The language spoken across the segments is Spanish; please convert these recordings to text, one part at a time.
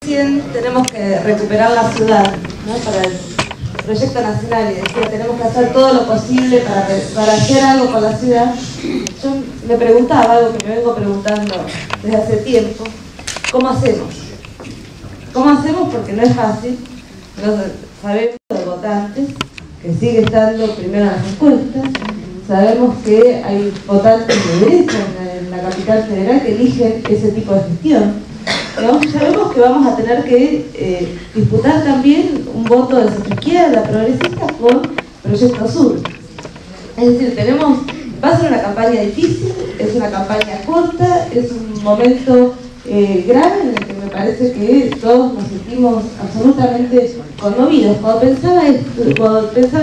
Tenemos que recuperar la ciudad, ¿no? Para el proyecto nacional, y decía, tenemos que hacer todo lo posible para hacer algo con la ciudad. Yo me preguntaba algo que me vengo preguntando desde hace tiempo: ¿cómo hacemos? ¿Cómo hacemos? Porque no es fácil. Sabemos de votantes que sigue estando primero en las encuestas, sabemos que hay votantes de derecha en la capital federal que eligen ese tipo de gestión. Sabemos que vamos a tener que disputar también un voto de centroizquierda progresista con Proyecto Sur. Es decir, va a ser una campaña difícil, es una campaña corta, es un momento grave en el que me parece que todos nos sentimos absolutamente conmovidos. Cuando pensaba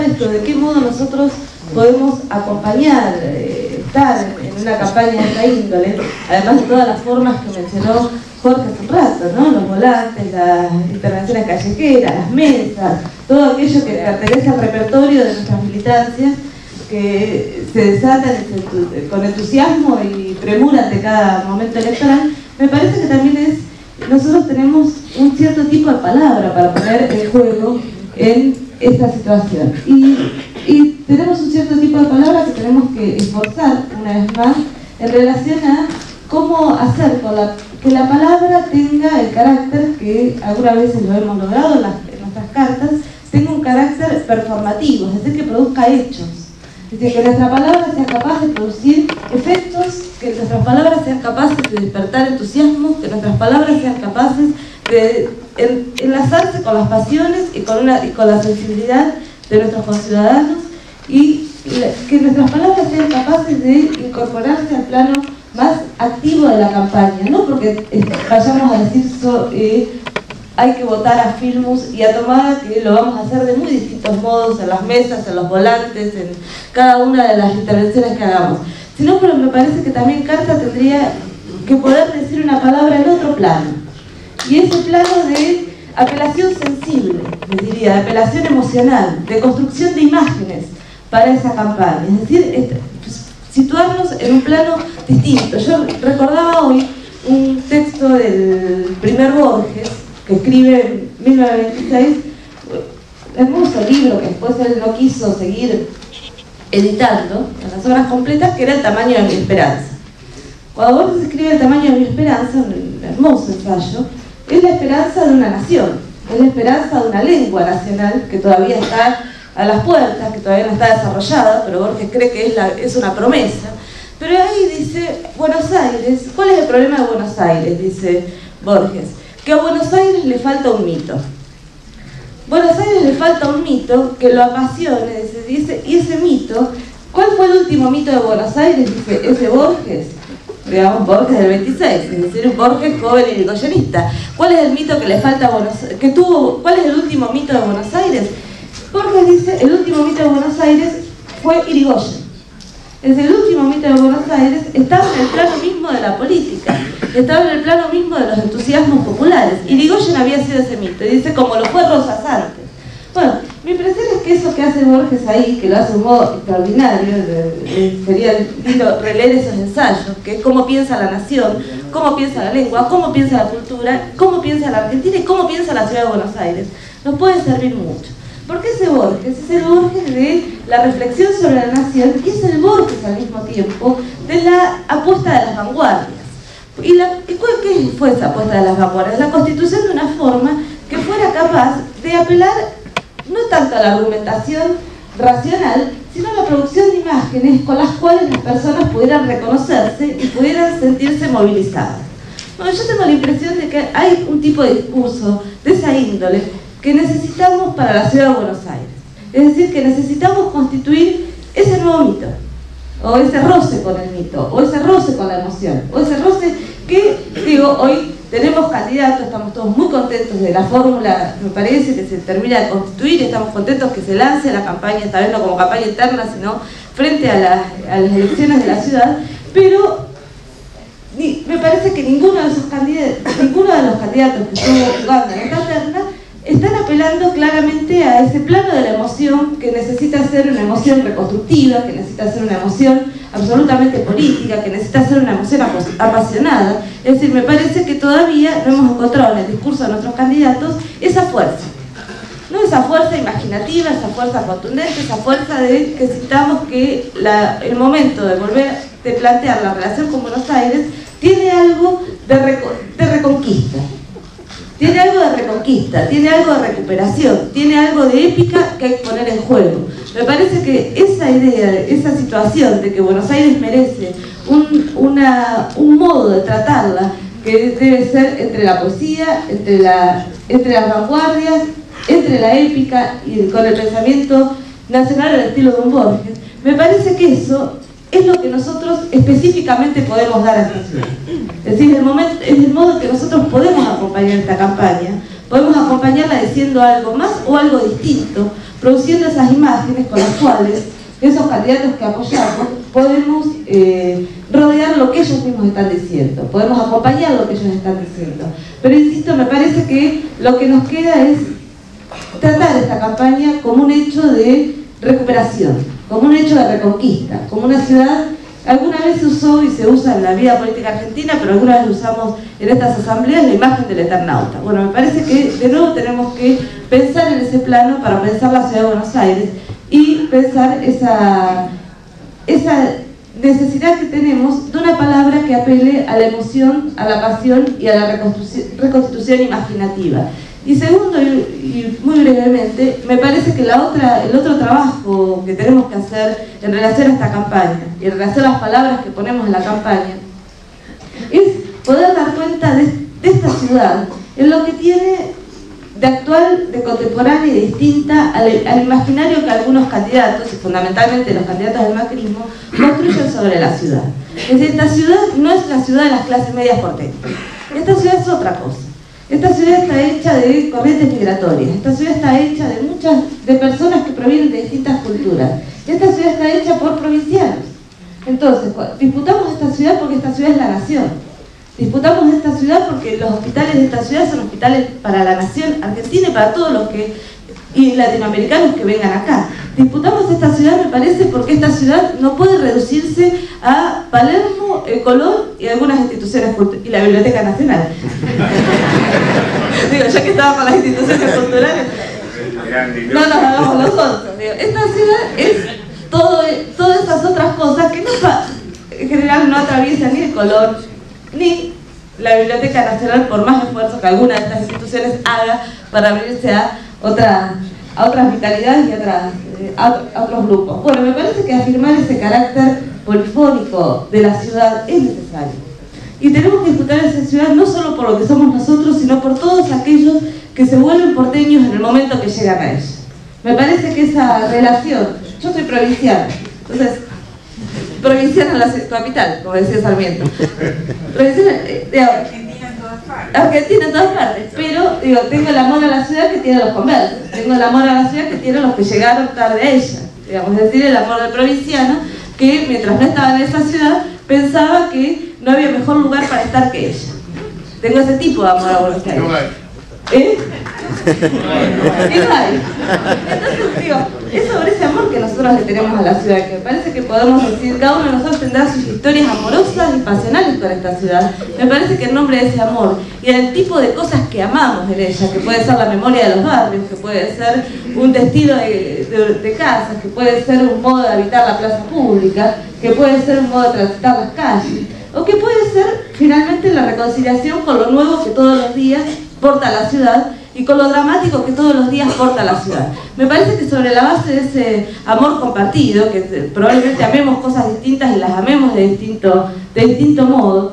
esto, de qué modo nosotros podemos acompañar, estar en una campaña de esta índole, además de todas las formas que mencionó Jorge hace un rato, ¿no? Los volantes, las intervenciones callejeras, las mesas, todo aquello que pertenece al repertorio de nuestras militancias, que se desatan con entusiasmo y premura ante cada momento electoral. Me parece que también nosotros tenemos un cierto tipo de palabra para poner en juego en esta situación. Y tenemos un cierto tipo de palabra que tenemos que esforzar una vez más en relación a cómo hacer que la palabra tenga el carácter que algunas veces lo hemos logrado en nuestras cartas, tenga un carácter performativo, es decir, que produzca hechos. Es decir, que nuestra palabra sea capaz de producir efectos, que nuestras palabras sean capaces de despertar entusiasmo, que nuestras palabras sean capaces de enlazarse con las pasiones y con la sensibilidad de nuestros conciudadanos, y que nuestras palabras sean capaces de incorporarse al plano más activo de la campaña, no porque vayamos a decir hay que votar a Filmus y a Tomada, que lo vamos a hacer de muy distintos modos, en las mesas, en los volantes, en cada una de las intervenciones que hagamos, sino pero me parece que también Carta tendría que poder decir una palabra en otro plano, y ese plano de apelación sensible, les diría, de apelación emocional, de construcción de imágenes para esa campaña, es decir, situarnos en un plano distinto. Yo recordaba hoy un texto del primer Borges, que escribe en 1926, hermoso libro que después él no quiso seguir editando en las obras completas, que era El tamaño de mi esperanza. Cuando Borges escribe El tamaño de mi esperanza, un hermoso ensayo, es la esperanza de una nación, es la esperanza de una lengua nacional que todavía está a las puertas, que todavía no está desarrollada, pero Borges cree que es una promesa. Pero ahí dice, Buenos Aires, ¿cuál es el problema de Buenos Aires? Dice Borges, que a Buenos Aires le falta un mito. Buenos Aires le falta un mito que lo apasione, dice, y ese mito, ¿cuál fue el último mito de Buenos Aires? Dice, ese Borges, digamos Borges del 26, es decir, un Borges joven y irigoyenista. ¿Cuál es el mito que le falta a Buenos Aires? ¿Cuál es el último mito de Buenos Aires? Borges dice, el último mito de Buenos Aires fue Irigoyen. Es el último mito de Buenos Aires estaba en el plano mismo de la política, estaba en el plano mismo de los entusiasmos populares. Irigoyen había sido ese mito, y dice, como lo fue Rosas antes. Bueno, mi impresión es que eso que hace Borges ahí, que lo hace de un modo extraordinario, sería lindo releer esos ensayos, que es cómo piensa la nación, cómo piensa la lengua, cómo piensa la cultura, cómo piensa la Argentina y cómo piensa la ciudad de Buenos Aires, nos puede servir mucho. Porque ese Borges es el Borges de la reflexión sobre la nación, y es el Borges al mismo tiempo de la apuesta de las vanguardias. ¿Qué fue esa apuesta de las vanguardias? La constitución de una forma que fuera capaz de apelar no tanto a la argumentación racional, sino a la producción de imágenes con las cuales las personas pudieran reconocerse y pudieran sentirse movilizadas. Bueno, yo tengo la impresión de que hay un tipo de discurso de esa índole que necesitamos para la ciudad de Buenos Aires. Es decir, que necesitamos constituir ese nuevo mito, o ese roce con el mito, o ese roce con la emoción, o ese roce que, digo, hoy tenemos candidatos, estamos todos muy contentos de la fórmula, me parece, que se termina de constituir, estamos contentos que se lance la campaña, esta vez no como campaña interna, sino frente a las elecciones de la ciudad, pero me parece que ninguno de los candidatos que estuvo jugando en esta terna están apelando claramente a ese plano de la emoción, que necesita ser una emoción reconstructiva, que necesita ser una emoción absolutamente política, que necesita ser una emoción apasionada, Es decir, me parece que todavía no hemos encontrado en el discurso de nuestros candidatos esa fuerza. No esa fuerza imaginativa, esa fuerza contundente, esa fuerza de que sintamos que el momento de volver, de plantear la relación con Buenos Aires, tiene algo de reconquista. Tiene algo de reconquista, tiene algo de recuperación, tiene algo de épica que hay que poner en juego. Me parece que esa idea, esa situación de que Buenos Aires merece un modo de tratarla que debe ser entre la poesía, entre las vanguardias, entre la épica y con el pensamiento nacional al estilo de un Borges, me parece que eso es lo que nosotros específicamente podemos dar a esta ciudad. Es decir, es el modo en que nosotros podemos acompañar esta campaña, podemos acompañarla diciendo algo más o algo distinto, produciendo esas imágenes con las cuales esos candidatos que apoyamos podemos rodear lo que ellos mismos están diciendo, podemos acompañar lo que ellos están diciendo. Pero insisto, me parece que lo que nos queda es tratar esta campaña como un hecho de recuperación, como un hecho de reconquista, como una ciudad. Alguna vez se usó y se usa en la vida política argentina, pero alguna vez usamos en estas asambleas la imagen del Eternauta. Bueno, me parece que de nuevo tenemos que pensar en ese plano para pensar la ciudad de Buenos Aires y pensar esa necesidad que tenemos de una palabra que apele a la emoción, a la pasión y a la reconstitución imaginativa. Y segundo, y muy brevemente, me parece que el otro trabajo que tenemos que hacer en relación a esta campaña y en relación a las palabras que ponemos en la campaña es poder dar cuenta de esta ciudad en lo que tiene de actual, de contemporánea y distinta al imaginario que algunos candidatos, y fundamentalmente los candidatos del macrismo, construyen sobre la ciudad. Es decir, esta ciudad no es la ciudad de las clases medias porteñas. Esta ciudad es otra cosa. Esta ciudad está hecha de corrientes migratorias, esta ciudad está hecha de personas que provienen de distintas culturas, esta ciudad está hecha por provincianos. Entonces, disputamos esta ciudad porque esta ciudad es la nación, disputamos esta ciudad porque los hospitales de esta ciudad son hospitales para la nación argentina y para todos los y latinoamericanos que vengan acá. Disputamos esta ciudad, me parece, porque esta ciudad no puede reducirse a Palermo, Colón y algunas instituciones culturales, y la Biblioteca Nacional. Digo, ya que estaba con las instituciones culturales, no nos hagamos los otros. Digo, esta ciudad es todas esas otras cosas que en general no atraviesan ni el Colón, ni la Biblioteca Nacional, por más esfuerzo que alguna de estas instituciones haga para abrirse a otras vitalidades y a otros grupos. Bueno, me parece que afirmar ese carácter polifónico de la ciudad es necesario. Y tenemos que disfrutar esa ciudad no solo por lo que somos nosotros, sino por todos aquellos que se vuelven porteños en el momento que llegan a ella. Me parece que esa relación, yo soy provinciana, entonces, provinciana en la capital, como decía Sarmiento. Provinciana, Argentina en todas partes, pero digo, tengo el amor a la ciudad que tienen los conversos, tengo el amor a la ciudad que tienen los que llegaron tarde a ella, digamos, es decir, el amor del provinciano que mientras no estaba en esa ciudad pensaba que no había mejor lugar para estar que ella. Tengo ese tipo de amor a Buenos Aires. ¿Eh? Igual. Entonces digo, es sobre ese amor que nosotros le tenemos a la ciudad, que me parece que podemos decir, cada uno de nosotros tendrá sus historias amorosas y pasionales con esta ciudad. Me parece que en nombre de ese amor y del tipo de cosas que amamos en ella, que puede ser la memoria de los barrios, que puede ser un destino de casas, que puede ser un modo de habitar la plaza pública, que puede ser un modo de transitar las calles, o que puede ser finalmente la reconciliación con lo nuevo que todos los días porta la ciudad y con lo dramático que todos los días porta la ciudad. Me parece que sobre la base de ese amor compartido, que probablemente amemos cosas distintas y las amemos de distinto modo,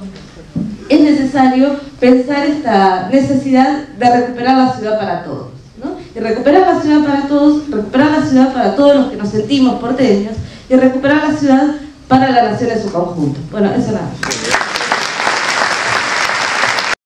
es necesario pensar esta necesidad de recuperar la ciudad para todos, ¿no? Y recuperar la ciudad para todos, recuperar la ciudad para todos los que nos sentimos porteños y recuperar la ciudad para la nación en su conjunto. Bueno, eso nada.